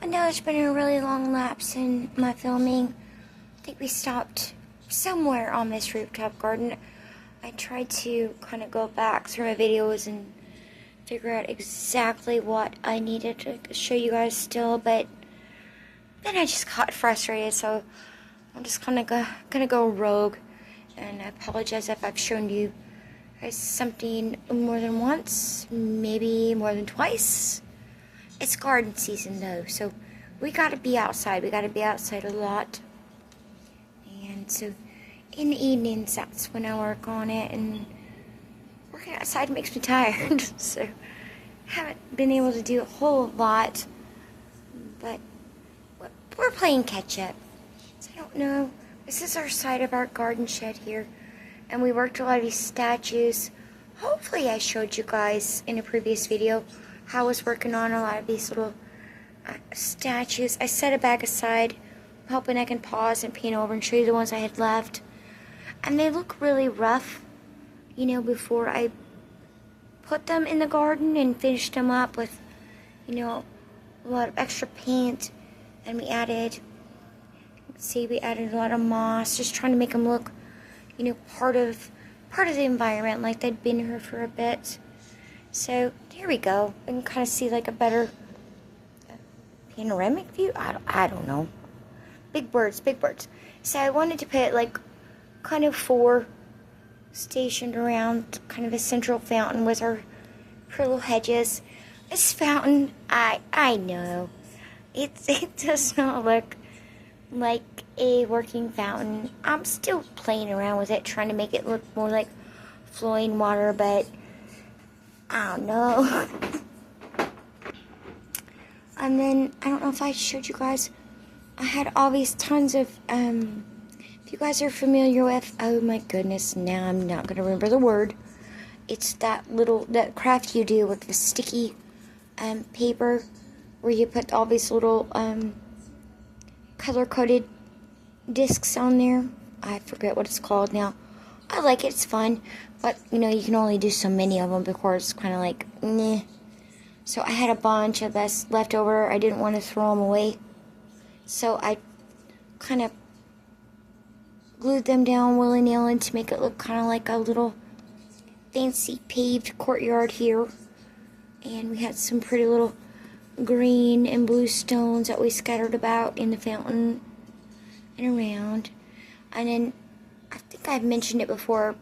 I know it's been a really long lapse in my filming. I think we stopped somewhere on this rooftop garden. I tried to kind of go back through my videos and figure out exactly what I needed to show you guys still, but then I just got frustrated, so I'm just kind of gonna go rogue, and I apologize if I've shown you guys something more than once, maybe more than twice. It's garden season though, so we gotta be outside. We gotta be outside a lot, and so in the evenings, that's when I work on it, and working outside makes me tired, so haven't been able to do a whole lot, but we're playing catch up. So I don't know, this is our side of our garden shed here, and we worked a lot of these statues. Hopefully I showed you guys in a previous video how I was working on a lot of these little statues. I set a bag aside, hoping I can pause and paint over and show you the ones I had left. And they look really rough, you know, before I put them in the garden and finished them up with, you know, a lot of extra paint. And we added, we added a lot of moss, just trying to make them look, you know, part of the environment, like they'd been here for a bit. So there we go. I can kind of see like a better panoramic view. I don't know. Big words, big words. So I wanted to put like kind of 4 stationed around kind of a central fountain with our pretty little hedges. This fountain, I know, it does not look like a working fountain. I'm still playing around with it, trying to make it look more like flowing water, but I don't know. And then, I don't know if I showed you guys, I had all these tons of, if you guys are familiar with, oh my goodness, now I'm not going to remember the word. It's that craft you do with the sticky paper, where you put all these little color-coded discs on there. I forget what it's called now. I like it, it's fun, but you know, you can only do so many of them before it's kind of like, meh. So I had a bunch of this left over. I didn't want to throw them away, so I kind of glued them down willy-nilly to make it look kind of like a little fancy paved courtyard here. And we had some pretty little green and blue stones that we scattered about in the fountain and around. And then, I think I've mentioned it before,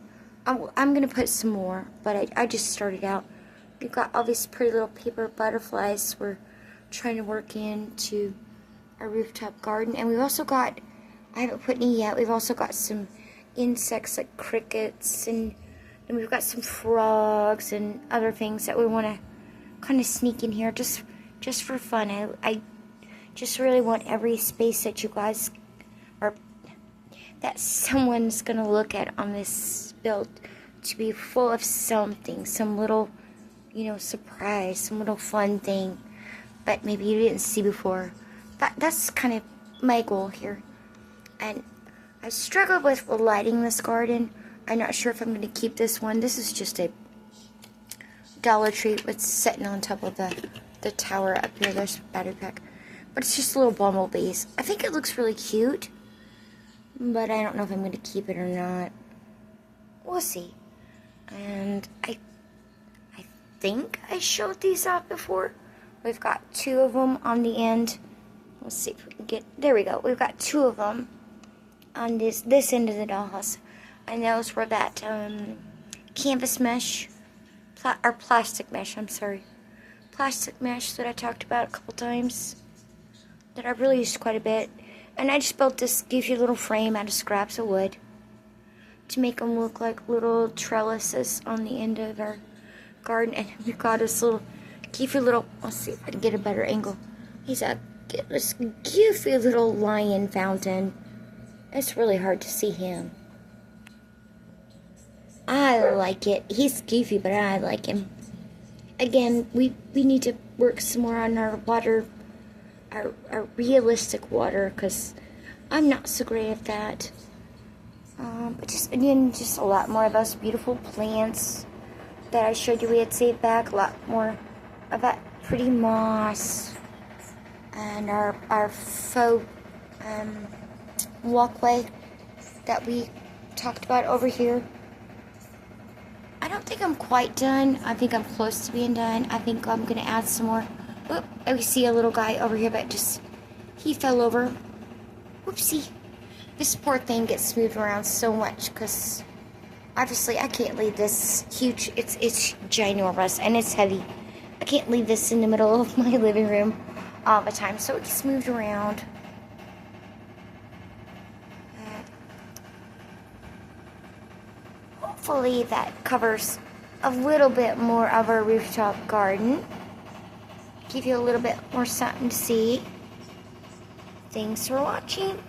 I'm going to put some more, but I just started out. We've got all these pretty little paper butterflies we're trying to work into our rooftop garden. And we've also got, I haven't put any yet, we've also got some insects like crickets, and we've got some frogs and other things that we want to kind of sneak in here just for fun. I just really want every space that you guys, or that someone's going to look at on this build, to be full of something, some little, you know, surprise, some little fun thing that maybe you didn't see before. That's kind of my goal here. And I struggled with lighting this garden. I'm not sure if I'm going to keep this one. This is just a Dollar Tree. It's sitting on top of the tower up here. There's a battery pack. But it's just little bumblebees. I think it looks really cute, but I don't know if I'm going to keep it or not. We'll see. And I think I showed these off before. We've got 2 of them on the end. Let's see if we can get, there we go. We've got 2 of them on this end of the dollhouse. And those were that canvas mesh, or plastic mesh, I'm sorry. Plastic mesh that I talked about a couple times, that I've really used quite a bit. And I just built this goofy little frame out of scraps of wood to make them look like little trellises on the end of our garden. And we've got this little goofy little, let's see if I can get a better angle. He's this goofy little lion fountain. It's really hard to see him. I like it. He's goofy, but I like him. Again, we need to work some more on our water, our realistic water, because I'm not so great at that. But just, again, just a lot more of those beautiful plants that I showed you we had saved back. A lot more of that pretty moss. and our faux walkway that we talked about over here. I don't think I'm quite done. I think I'm close to being done. I think I'm going to add some more. Oop, we see a little guy over here, but he fell over. Whoopsie. This poor thing gets moved around so much because obviously I can't leave this huge, it's ginormous and it's heavy. I can't leave this in the middle of my living room all the time, so it gets moved around. Hopefully that covers a little bit more of our rooftop garden. Give you a little bit more something to see. Thanks for watching.